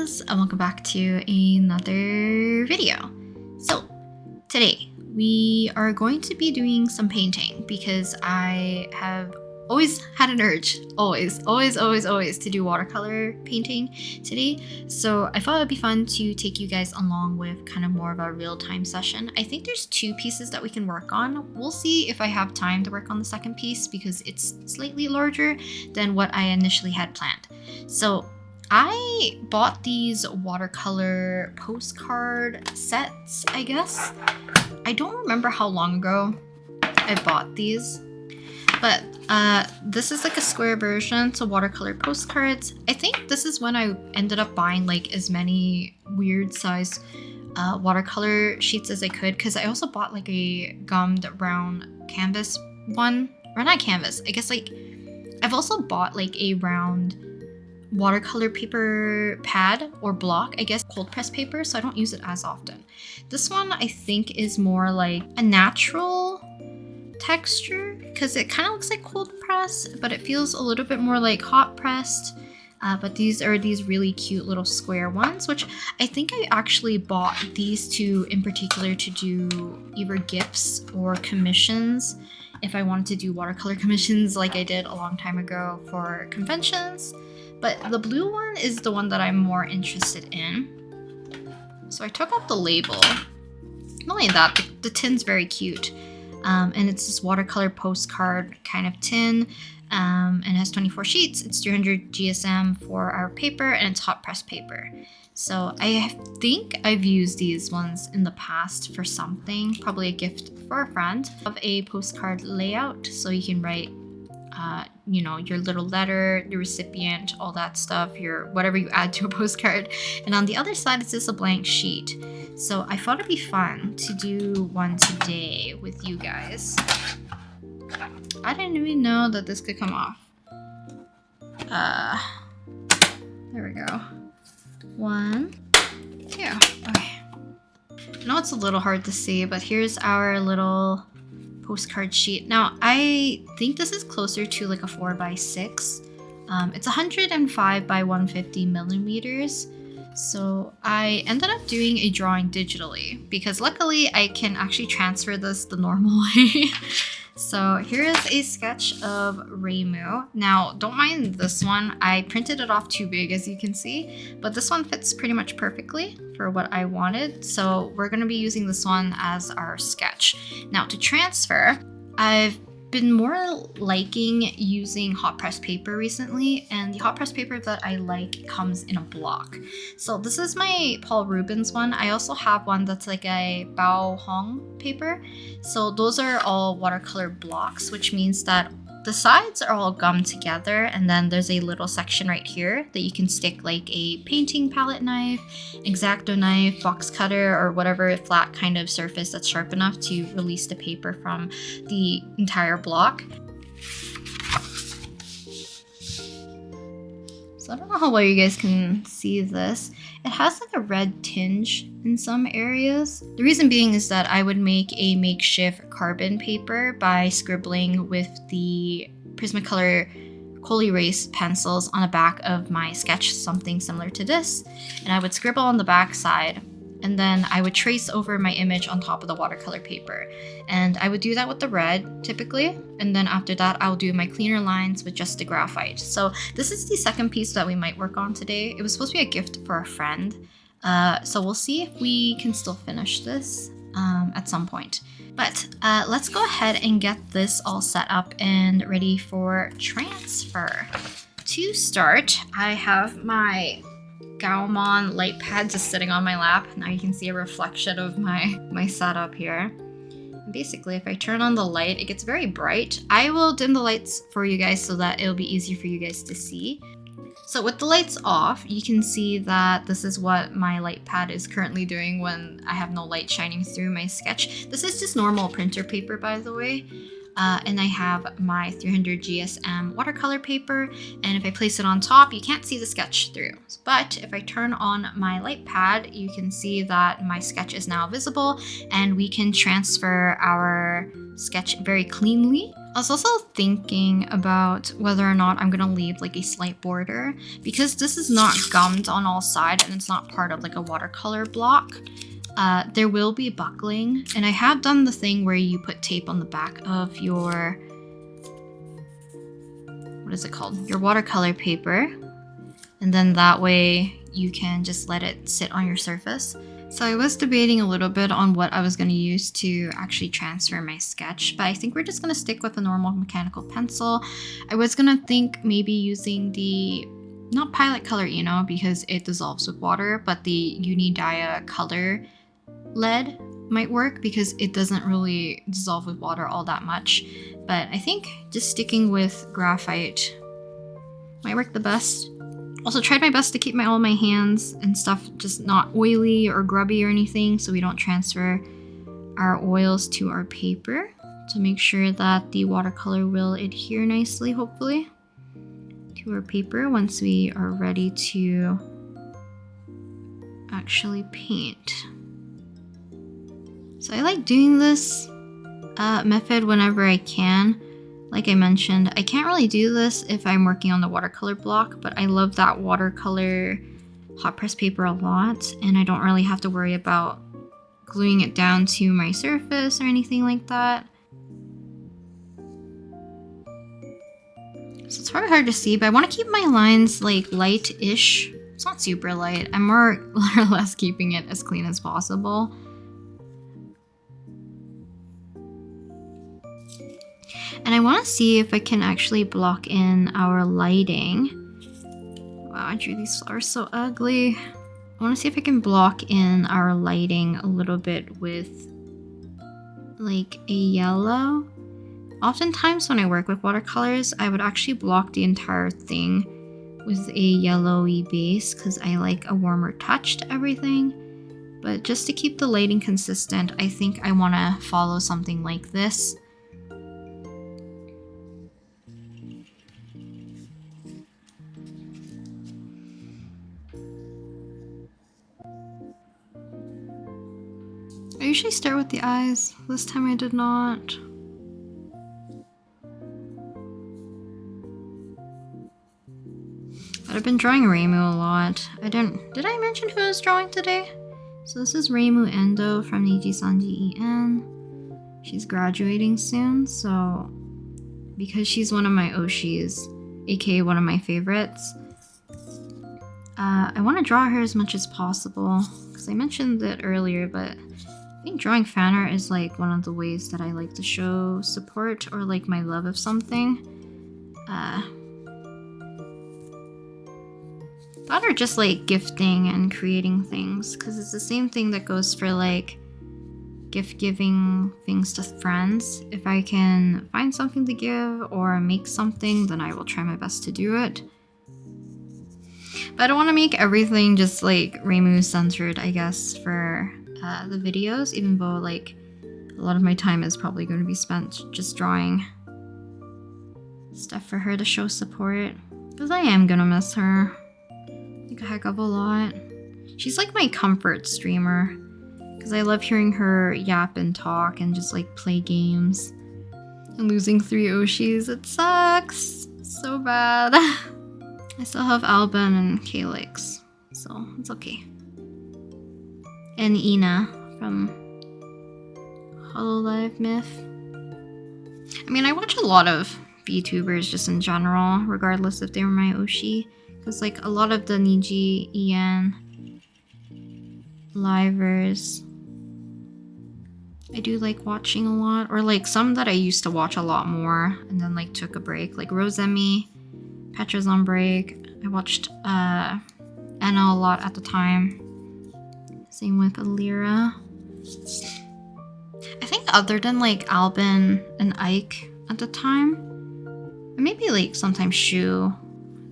loves, and welcome back to another video. So today we are going to be doing some painting because I have always had an urge, always to do watercolor painting today. So I thought it'd be fun to take you guys along with kind of more of a real-time session. I think there's two pieces that we can work on. We'll see if I have time to work on the second piece because it's slightly larger than what I initially had planned. So I bought these watercolor postcard sets, I guess. I don't remember how long ago I bought these, but this is like a square version, so watercolor postcards. I think this is when I ended up buying like as many weird size watercolor sheets as I could, because I also bought like a gummed round canvas one, or not canvas, I guess like I've also bought like a round watercolor paper pad or block, I guess cold press paper, so I don't use it as often. This one I think is more like a natural texture because it kind of looks like cold press, but it feels a little bit more like hot pressed. But these are these really cute little square ones, which I think I actually bought these two in particular to do either gifts or commissions if I wanted to do watercolor commissions like I did a long time ago for conventions. But the blue one is the one that I'm more interested in. So I took out the label. Not only that, the tin's very cute. And it's this watercolor postcard kind of tin. And it has 24 sheets. It's 300 GSM for our paper, and it's hot press paper. So I think I've used these ones in the past for something, probably a gift for a friend. I have a postcard layout, so you can write you know, your little letter, the recipient, all that stuff, your whatever you add to a postcard. And on the other side, it's just a blank sheet. So I thought it'd be fun to do one today with you guys. I didn't even know that this could come off. There we go. 1, 2. Okay. I know it's a little hard to see, but here's our little postcard sheet. Now I think this is closer to like a 4x6. It's 105 by 150 millimeters. So I ended up doing a drawing digitally because luckily I can actually transfer this the normal way. So here is a sketch of Reimu. Now don't mind this one, I printed it off too big as you can see, but this one fits pretty much perfectly for what I wanted. So we're going to be using this one as our sketch. Now to transfer, I've been more liking using hot press paper recently, and the hot press paper that I like comes in a block. So this is my Paul Rubens one. I also have one that's like a Bao Hong paper. So those are all watercolor blocks, which means that the sides are all gummed together, and then there's a little section right here that you can stick like a painting palette knife, X-Acto knife, box cutter, or whatever flat kind of surface that's sharp enough to release the paper from the entire block. So I don't know how well you guys can see this. It has like a red tinge in some areas. The reason being is that I would make a makeshift carbon paper by scribbling with the Prismacolor Coal Erase pencils on the back of my sketch, something similar to this. And I would scribble on the back side, and then I would trace over my image on top of the watercolor paper. And I would do that with the red typically, and then after that I'll do my cleaner lines with just the graphite. So this is the second piece that we might work on today. It was supposed to be a gift for a friend, so we'll see if we can still finish this at some point. But let's go ahead and get this all set up and ready for transfer. To start, I have my Gaomon light pad just sitting on my lap. Now you can see a reflection of my setup here. And basically, if I turn on the light, it gets very bright. I will dim the lights for you guys so that it'll be easier for you guys to see. So with the lights off, you can see that this is what my light pad is currently doing when I have no light shining through my sketch. This is just normal printer paper, by the way. And I have my 300 GSM watercolor paper, and if I place it on top, you can't see the sketch through. But if I turn on my light pad, you can see that my sketch is now visible, and we can transfer our sketch very cleanly I was also thinking about whether or not I'm gonna leave like a slight border, because this is not gummed on all sides and it's not part of like a watercolor block. There will be buckling, and I have done the thing where you put tape on the back of your, what is it called? Your watercolor paper. And then that way you can just let it sit on your surface. So I was debating a little bit on what I was going to use to actually transfer my sketch, but I think we're just going to stick with a normal mechanical pencil. I was going to think maybe using the, not Pilot Color Eno because it dissolves with water, but the Unidia Color lead might work because it doesn't really dissolve with water all that much. But I think just sticking with graphite might work the best. Also tried my best to keep all my hands and stuff just not oily or grubby or anything, so we don't transfer our oils to our paper, to make sure that the watercolor will adhere nicely, hopefully, to our paper once we are ready to actually paint. So I like doing this method whenever I can. Like I mentioned, I can't really do this if I'm working on the watercolor block, but I love that watercolor hot press paper a lot, and I don't really have to worry about gluing it down to my surface or anything like that. So it's probably hard to see, but I want to keep my lines like light-ish. It's not super light. I'm more or less keeping it as clean as possible. And I want to see if I can actually block in our lighting. Wow, I drew these flowers so ugly. I want to see if I can block in our lighting a little bit with like a yellow. Oftentimes when I work with watercolors, I would actually block the entire thing with a yellowy base because I like a warmer touch to everything. But just to keep the lighting consistent, I think I want to follow something like this. I usually start with the eyes. This time I did not. But I've been drawing Reimu a lot. Did I mention who I was drawing today? So this is Reimu Endo from Niji Sanji En. She's graduating soon, so because she's one of my Oshis, aka one of my favorites, I want to draw her as much as possible, because I mentioned it earlier, but I think drawing fan art is like one of the ways that I like to show support or like my love of something. That or just like gifting and creating things, because it's the same thing that goes for like gift giving things to friends. If I can find something to give or make something, then I will try my best to do it. But I don't want to make everything just like Reimu centered, I guess, for the videos, even though like a lot of my time is probably going to be spent just drawing stuff for her to show support, because I am gonna miss her like a heck of a lot. She's like my comfort streamer, because I love hearing her yap and talk and just like play games. And losing 3 Oshis, it sucks so bad. I still have Alban and Calyx, so it's okay. And Ina from Hololive Myth. I mean, I watch a lot of VTubers just in general, regardless if they were my Oshi, because like a lot of the Niji En livers I do like watching a lot, or like some that I used to watch a lot more and then like took a break, like Rosemi, Petra's on break. I watched Anna a lot at the time. Same with Alira. I think other than like Alban and Ike at the time, or maybe like sometimes Shu,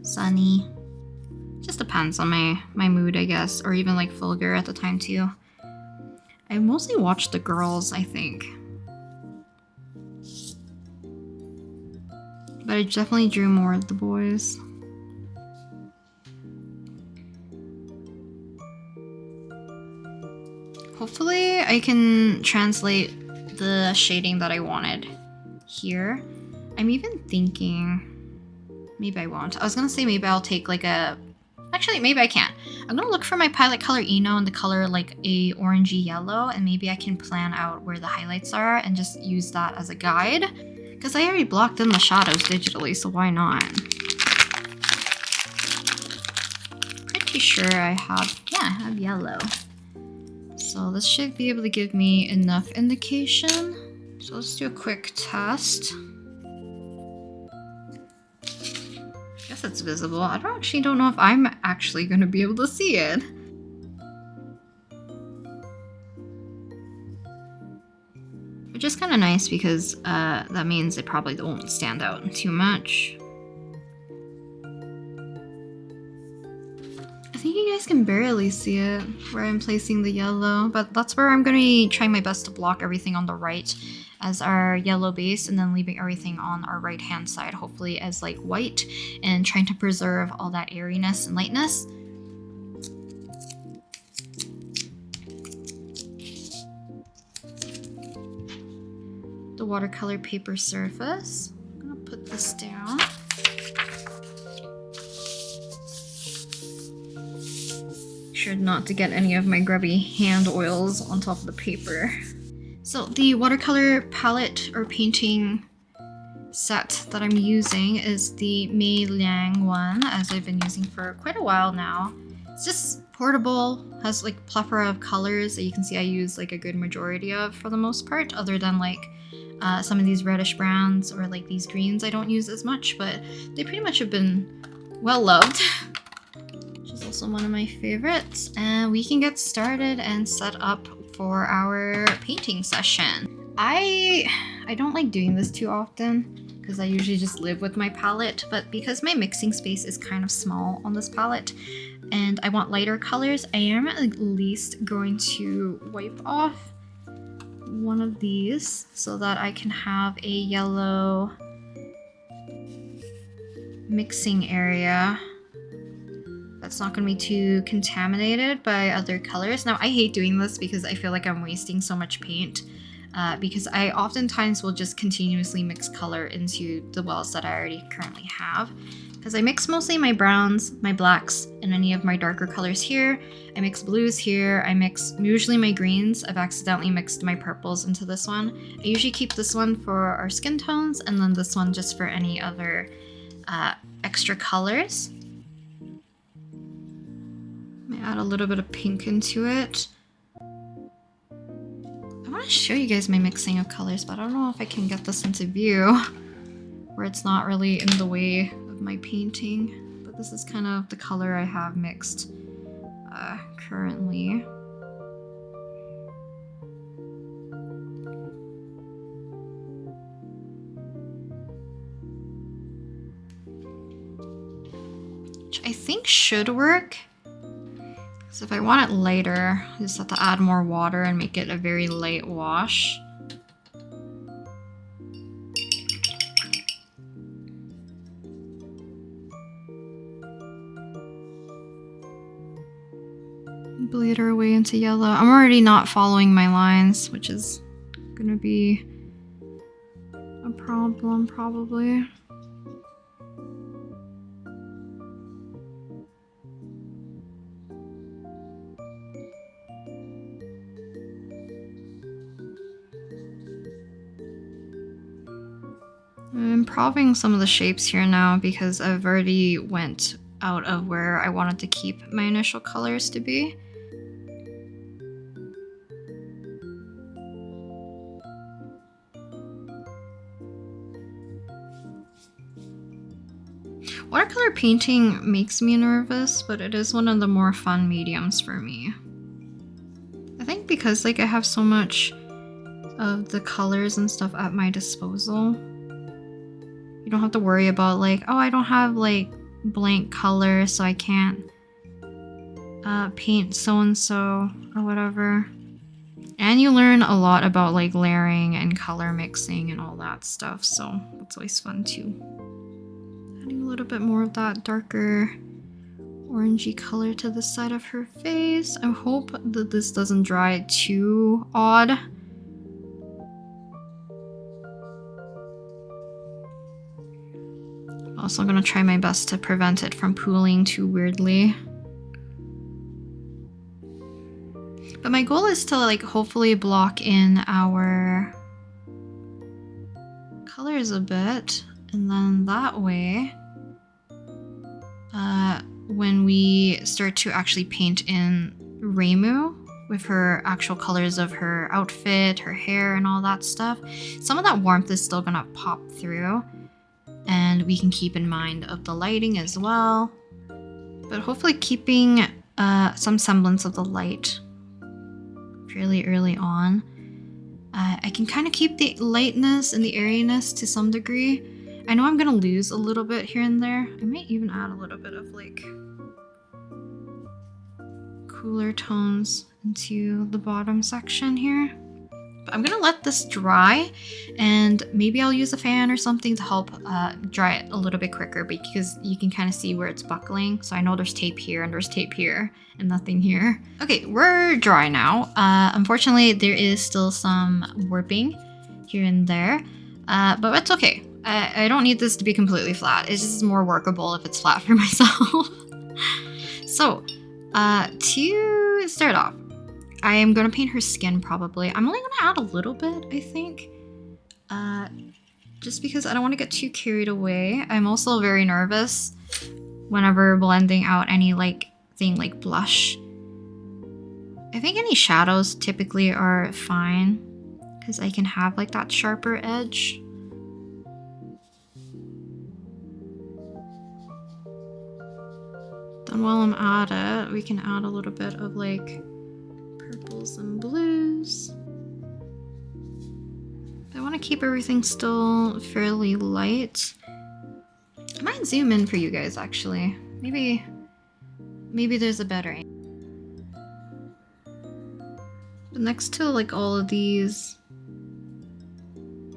Sunny. Just depends on my mood, I guess, or even like Fulgur at the time too. I mostly watched the girls, I think. But I definitely drew more of the boys. Hopefully I can translate the shading that I wanted here. I'm even thinking maybe I won't. I was gonna say maybe I'll take like a, actually maybe I can't. I'm gonna look for my palette color Eno in the color like a orangey yellow, and maybe I can plan out where the highlights are and just use that as a guide. Because I already blocked in the shadows digitally, so why not? Pretty sure I have, yeah, I have yellow. So this should be able to give me enough indication. So let's do a quick test. Guess it's visible. I don't know if I'm actually going to be able to see it. Which is kind of nice because that means it probably won't stand out too much. I think you guys can barely see it where I'm placing the yellow, but that's where I'm going to be trying my best to block everything on the right as our yellow base, and then leaving everything on our right hand side hopefully as like white, and trying to preserve all that airiness and lightness. The watercolor paper surface. I'm gonna put this down. Sure not to get any of my grubby hand oils on top of the paper. So the watercolor palette or painting set that I'm using is the MeiLiang one, as I've been using for quite a while now. It's just portable, has like plethora of colors that you can see I use like a good majority of for the most part, other than like some of these reddish browns or like these greens I don't use as much, but they pretty much have been well loved. Which is also one of my favorites. And we can get started and set up for our painting session. I don't like doing this too often because I usually just live with my palette, but because my mixing space is kind of small on this palette and I want lighter colors, I am at least going to wipe off one of these so that I can have a yellow mixing area that's not going to be too contaminated by other colors. Now, I hate doing this because I feel like I'm wasting so much paint because I oftentimes will just continuously mix color into the wells that I already currently have. Because I mix mostly my browns, my blacks, and any of my darker colors here. I mix blues here. I mix usually my greens. I've accidentally mixed my purples into this one. I usually keep this one for our skin tones, and then this one just for any other extra colors. Add a little bit of pink into it. I want to show you guys my mixing of colors, but I don't know if I can get this into view where it's not really in the way of my painting. But this is kind of the color I have mixed currently. Which I think should work. So if I want it lighter, I just have to add more water and make it a very light wash. Bleed our way into yellow. I'm already not following my lines, which is gonna be a problem probably. I'm improving some of the shapes here now because I've already went out of where I wanted to keep my initial colors to be. Watercolor painting makes me nervous, but it is one of the more fun mediums for me. I think because like I have so much of the colors and stuff at my disposal. You don't have to worry about like, oh, I don't have like blank color, so I can't paint so-and-so or whatever. And you learn a lot about like layering and color mixing and all that stuff, so that's always fun too. Adding a little bit more of that darker orangey color to the side of her face. I hope that this doesn't dry too odd. Also gonna try my best to prevent it from pooling too weirdly. But my goal is to like hopefully block in our colors a bit, and then that way when we start to actually paint in Reimu with her actual colors of her outfit, her hair, and all that stuff, some of that warmth is still gonna pop through, and we can keep in mind of the lighting as well, but hopefully keeping some semblance of the light fairly early on. I can kind of keep the lightness and the airiness to some degree. I know I'm gonna lose a little bit here and there. I might even add a little bit of like cooler tones into the bottom section here. But I'm gonna let this dry, and maybe I'll use a fan or something to help dry it a little bit quicker, because you can kind of see where it's buckling. So I know there's tape here and there's tape here and nothing here. Okay, we're dry now. Unfortunately, there is still some warping here and there, but that's okay. I don't need this to be completely flat. It's just more workable if it's flat for myself. So, to start off, I am going to paint her skin probably. I'm only going to add a little bit, I think. Just because I don't want to get too carried away. I'm also very nervous whenever blending out any thing like blush. I think any shadows typically are fine, because I can have like that sharper edge. Then while I'm at it, we can add a little bit of like purples and blues. I want to keep everything still fairly light. I might zoom in for you guys actually. Maybe there's a better angle. But next to like all of these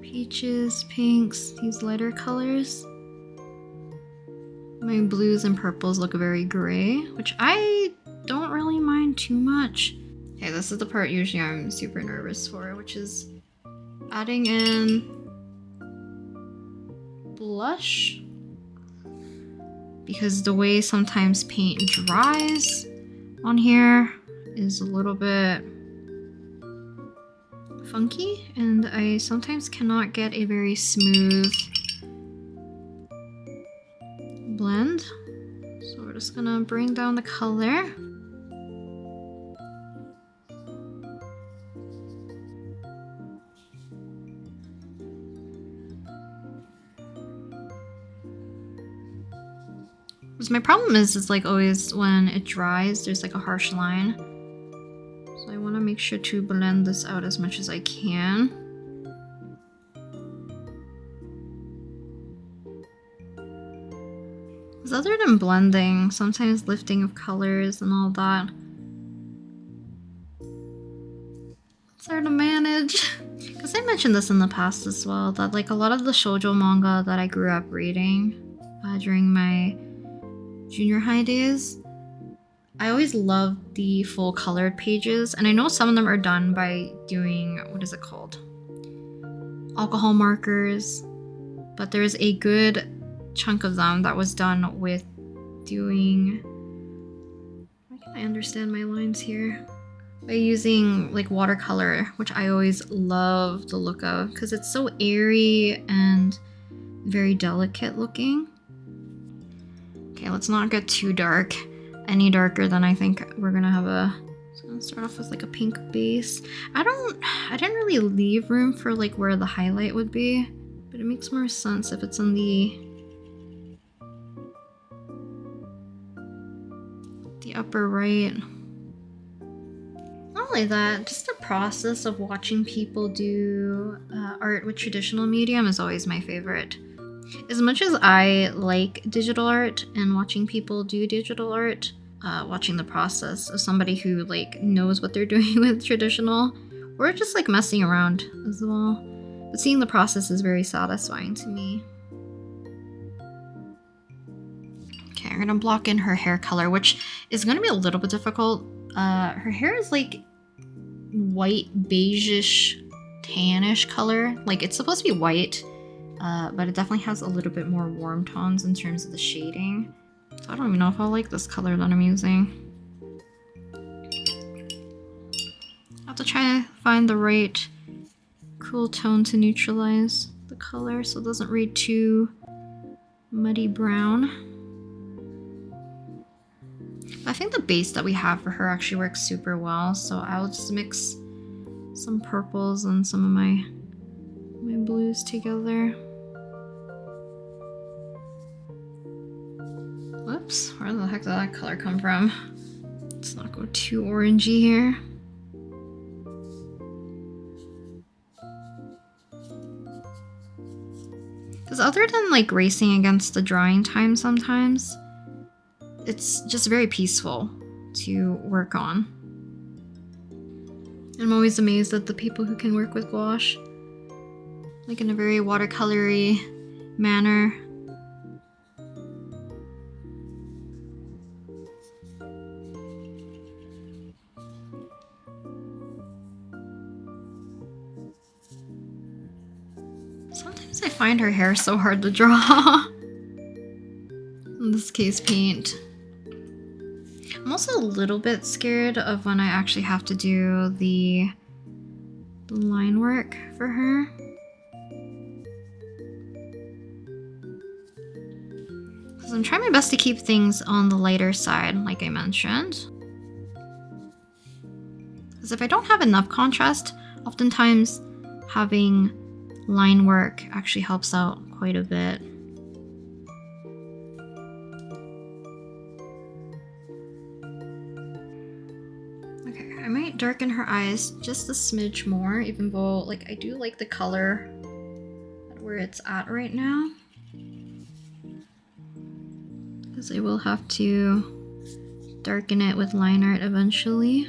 peaches, pinks, these lighter colors, my blues and purples look very gray, which I don't really mind too much. Okay, this is the part usually I'm super nervous for, which is adding in blush. Because the way sometimes paint dries on here is a little bit funky, and I sometimes cannot get a very smooth blend. So we're just gonna bring down the color. Because my problem is like always when it dries, there's like a harsh line. So I want to make sure to blend this out as much as I can. Because other than blending, sometimes lifting of colors and all that, it's hard to manage. Because I mentioned this in the past as well, that like a lot of the shoujo manga that I grew up reading during my junior high days, I always loved the full colored pages, and I know some of them are done by doing, what is it called? Alcohol markers, but there's a good chunk of them that was done with doing, why can't I understand my lines here? By using like watercolor, which I always love the look of, because it's so airy and very delicate looking. Okay, let's not get too dark. Any darker than I think we're gonna have a... So I'm gonna start off with like a pink base. I didn't really leave room for like where the highlight would be, but it makes more sense if it's in the upper right. Not only that, just the process of watching people do art with traditional medium is always my favorite. As much as I like digital art and watching people do digital art, watching the process of somebody who like knows what they're doing with traditional, or just like messing around as well. But seeing the process is very satisfying to me. Okay, I'm gonna block in her hair color, which is gonna be a little bit difficult. Her hair is like white, beige-ish, tannish color. Like it's supposed to be white, but it definitely has a little bit more warm tones in terms of the shading. So I don't even know if I'll like this color that I'm using. I have to try to find the right cool tone to neutralize the color so it doesn't read too muddy brown. I think the base that we have for her actually works super well, so I'll just mix some purples and some of my blues together. Whoops, where the heck did that color come from? Let's not go too orangey here. Because other than like racing against the drying time sometimes, it's just very peaceful to work on. I'm always amazed at the people who can work with gouache, like in a very watercolory manner. Sometimes I find her hair so hard to draw. In this case, paint. I'm also a little bit scared of when I actually have to do the line work for her. Because I'm trying my best to keep things on the lighter side, like I mentioned. Because if I don't have enough contrast, oftentimes having line work actually helps out quite a bit. Okay, I might darken her eyes just a smidge more, even though like I do like the color where it's at right now. Because I will have to darken it with line art eventually.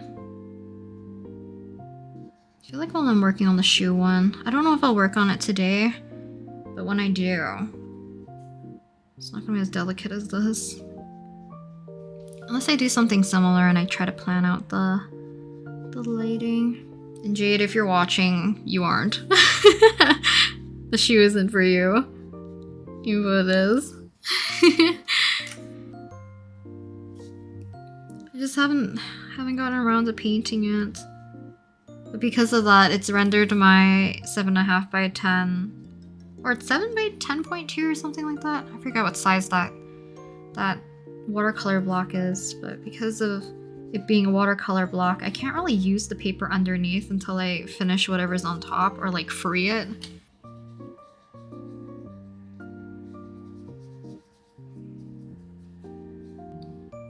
I feel like while I'm working on the shoe one, I don't know if I'll work on it today, but when I do, it's not gonna be as delicate as this. Unless I do something similar and I try to plan out the lighting. And Jade, if you're watching, you aren't. The shoe isn't for you. Even though it is. I just haven't gotten around to painting it. But because of that, it's rendered my 7.5 by 10, or it's 7 by 10.2 or something like that. I forgot what size that watercolor block is, but because of it being a watercolor block, I can't really use the paper underneath until I finish whatever's on top or like free it.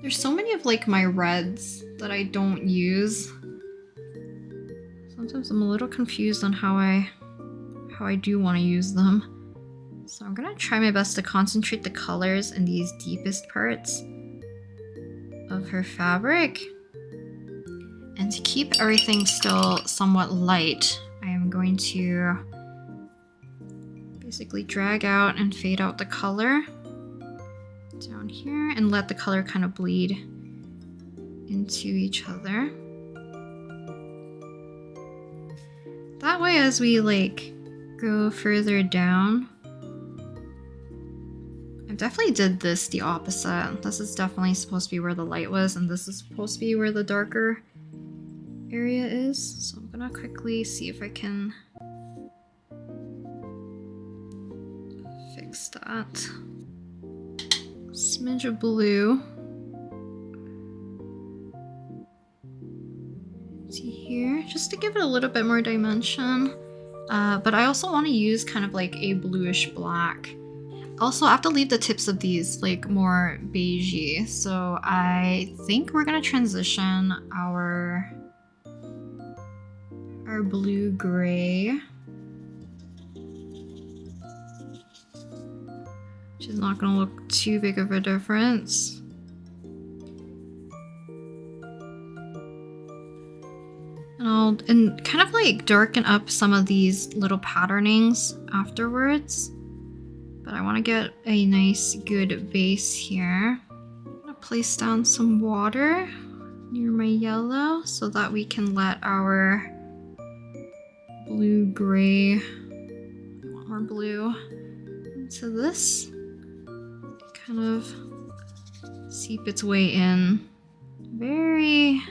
There's so many of like my reds that I don't use. Sometimes I'm a little confused on how I do want to use them. So I'm gonna try my best to concentrate the colors in these deepest parts of her fabric. And to keep everything still somewhat light, I am going to basically drag out and fade out the color down here and let the color kind of bleed into each other. That way, as we like go further down, I definitely did this the opposite. This is definitely supposed to be where the light was, and this is supposed to be where the darker area is. So I'm gonna quickly see if I can fix that. Smidge of blue. See here, just to give it a little bit more dimension. But I also want to use kind of like a bluish black. Also, I have to leave the tips of these like more beigey. So I think we're gonna transition our blue gray, which is not gonna look too big of a difference. And kind of like darken up some of these little patternings afterwards. But I want to get a nice good base here. I'm gonna place down some water near my yellow so that we can let our blue-gray, I want more blue, So this kind of seep its way in very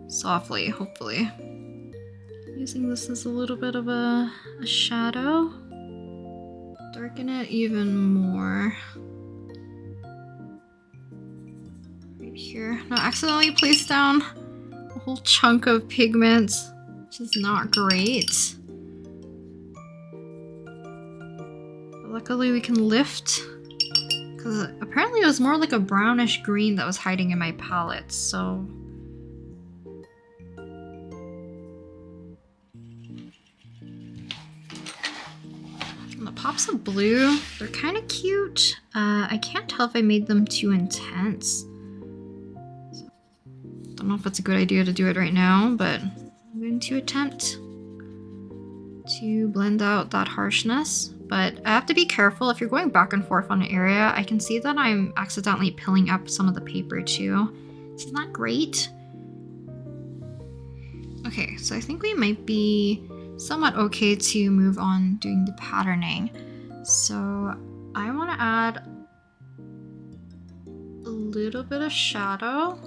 softly, hopefully. Using this as a little bit of a shadow. Darken it even more. Right here. Now accidentally placed down a whole chunk of pigment, which is not great. But luckily we can lift, because apparently it was more like a brownish green that was hiding in my palette, so. And the pops of blue, they're kind of cute. I can't tell if I made them too intense. So, don't know if it's a good idea to do it right now, but I'm going to attempt to blend out that harshness. But I have to be careful if you're going back and forth on an area. I can see that I'm accidentally pilling up some of the paper too. It's not great. Okay, so I think we might be somewhat okay to move on doing the patterning. So I want to add a little bit of shadow.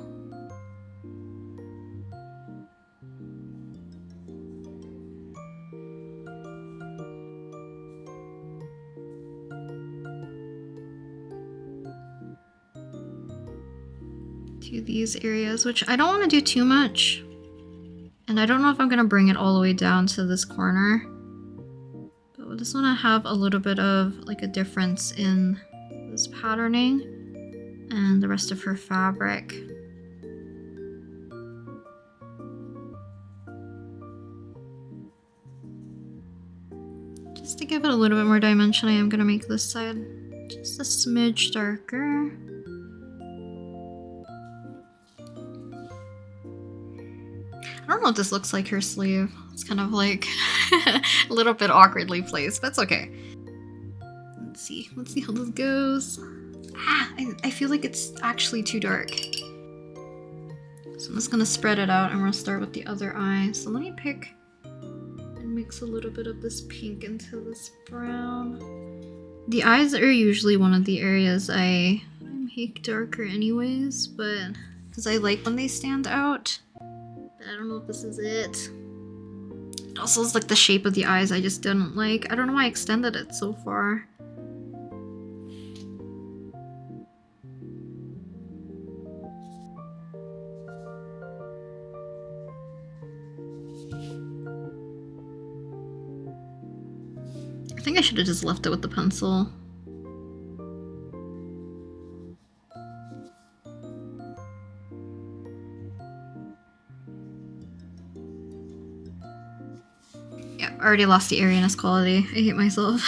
To these areas, which I don't want to do too much. And I don't know if I'm going to bring it all the way down to this corner. But I just want to have a little bit of like a difference in this patterning and the rest of her fabric. Just to give it a little bit more dimension, I am going to make this side just a smidge darker. I don't know if this looks like her sleeve. It's kind of like a little bit awkwardly placed, but it's okay. Let's see how this goes. I feel like it's actually too dark. So I'm just gonna spread it out and we'll start with the other eye. So let me pick and mix a little bit of this pink into this brown. The eyes are usually one of the areas I make darker anyways, but because I like when they stand out. I don't know if this is it. It also is like the shape of the eyes I just didn't like. I don't know why I extended it so far. I think I should have just left it with the pencil. I already lost the airiness quality. I hate myself.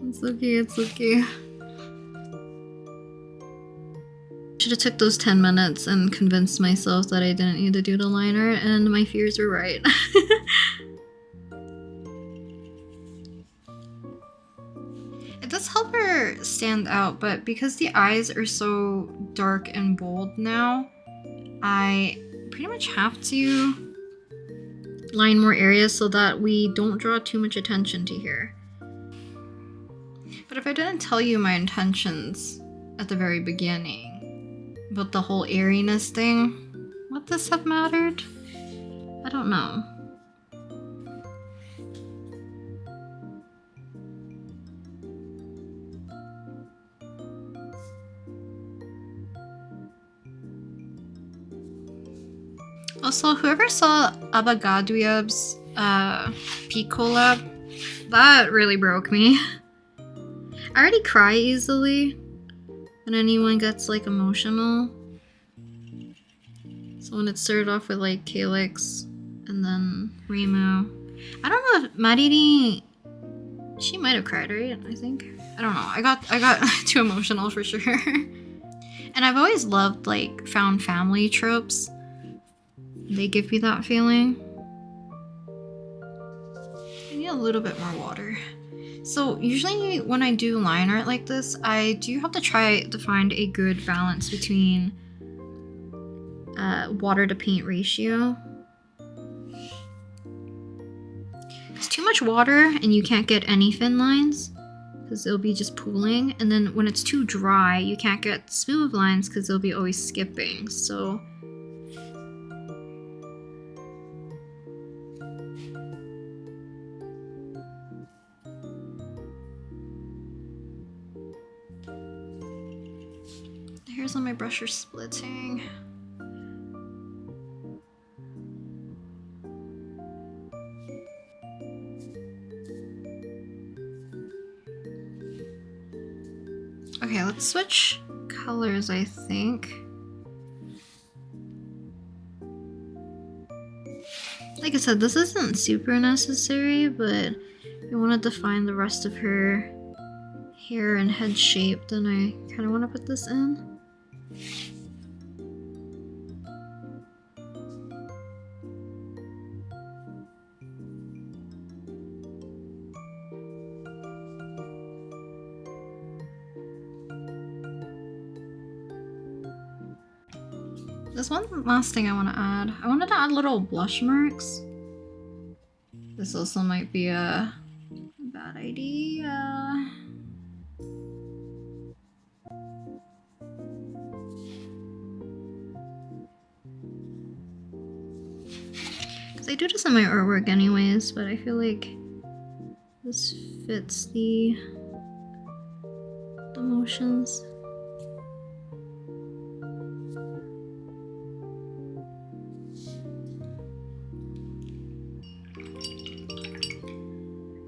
It's okay, it's okay. Should have took those 10 minutes and convinced myself that I didn't need to do the liner, and my fears were right. It does help her stand out, but because the eyes are so dark and bold now, I pretty much have to line more areas so that we don't draw too much attention to here. But if I didn't tell you my intentions at the very beginning about the whole airiness thing, would this have mattered? I don't know. Also, whoever saw Abagaduyab's peak collab, that really broke me. I already cry easily when anyone gets like emotional. So when it started off with like Calyx and then Reimu. I don't know if Mariri, she might have cried, right? I think. I don't know. I got too emotional for sure. And I've always loved like found family tropes. They give me that feeling. I need a little bit more water. So usually when I do line art like this, I do have to try to find a good balance between water to paint ratio. it's too much water and you can't get any thin lines because it'll be just pooling. And then when it's too dry, you can't get smooth lines because they'll be always skipping. So the hairs on my brush are splitting. Okay, let's switch colors, I think. Like I said, this isn't super necessary, but if I want to define the rest of her hair and head shape, then I kind of want to put this in. There's one last thing I want to add. I wanted to add little blush marks. This also might be a bad idea. Because I do this in my artwork anyways, but I feel like this fits the motions.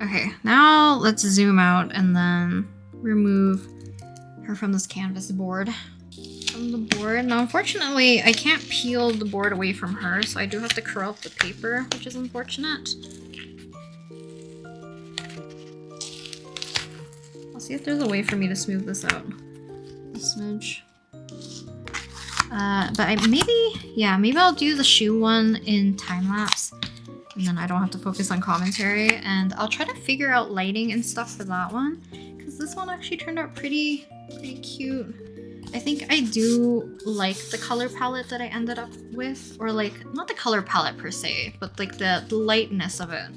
Okay, now let's zoom out and then remove her from this canvas board. From the board. Now, unfortunately, I can't peel the board away from her, so I do have to curl up the paper, which is unfortunate. I'll see if there's a way for me to smooth this out a smidge. But maybe I'll do the shoe one in time lapse. And then I don't have to focus on commentary, and I'll try to figure out lighting and stuff for that one, because this one actually turned out pretty cute. I think I do like the color palette that I ended up with, or like, not the color palette per se, but like the lightness of it.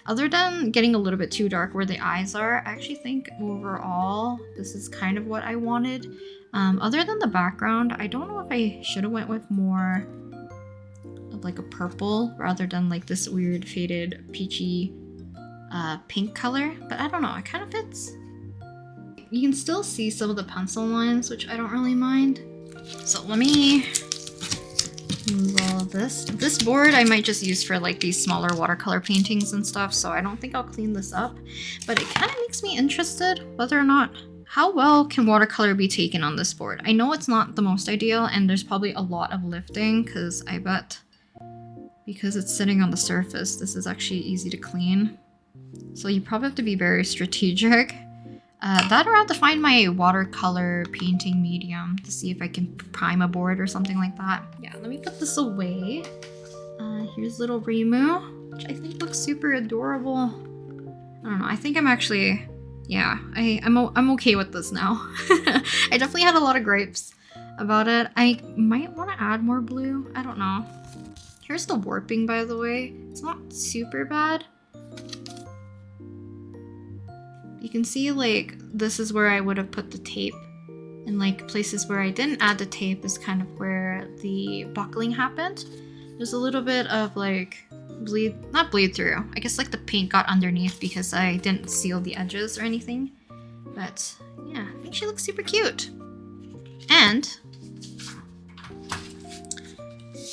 Other than getting a little bit too dark where the eyes are, I actually think overall this is kind of what I wanted. Other than the background, I don't know if I should have went with more of like a purple rather than like this weird faded peachy pink color, but I don't know, it kind of fits. You can still see some of the pencil lines, which I don't really mind. So let me move all of this. This board I might just use for like these smaller watercolor paintings and stuff, so I don't think I'll clean this up, but it kind of makes me interested whether or not, how well can watercolor be taken on this board? I know it's not the most ideal, and there's probably a lot of lifting, because I bet because it's sitting on the surface, this is actually easy to clean. So you probably have to be very strategic. That, or I have to find my watercolor painting medium to see if I can prime a board or something like that. Yeah, let me put this away. Here's little Reimu, which I think looks super adorable. I don't know, I think I'm actually, yeah, I'm okay with this now. I definitely had a lot of gripes about it. I might want to add more blue, I don't know. Here's the warping, by the way. It's not super bad. You can see, like, this is where I would have put the tape. And, like, places where I didn't add the tape is kind of where the buckling happened. There's a little bit of, like, not bleed through. I guess, like, the paint got underneath because I didn't seal the edges or anything. But, yeah, I think she looks super cute. And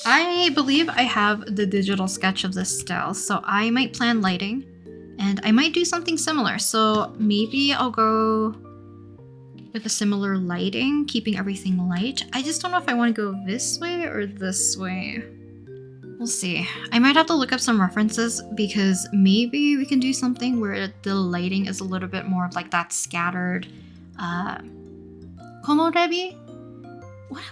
I believe I have the digital sketch of this style, so I might plan lighting, and I might do something similar. So maybe I'll go with a similar lighting, keeping everything light. I just don't know if I want to go this way or this way. We'll see. I might have to look up some references, because maybe we can do something where the lighting is a little bit more of like that scattered komorebi.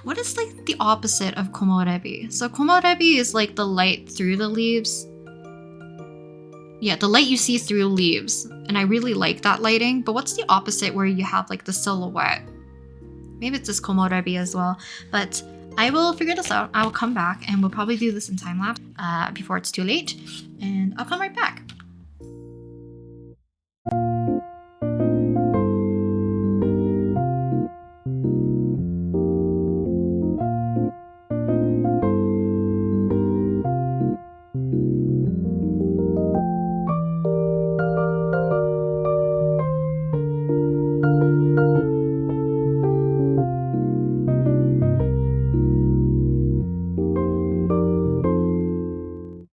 What is like the opposite of komorebi? So komorebi is like the light through the leaves. Yeah, the light you see through leaves. And I really like that lighting. But what's the opposite where you have like the silhouette? Maybe it's just komorebi as well. But I will figure this out. I will come back and we'll probably do this in time lapse before it's too late. And I'll come right back.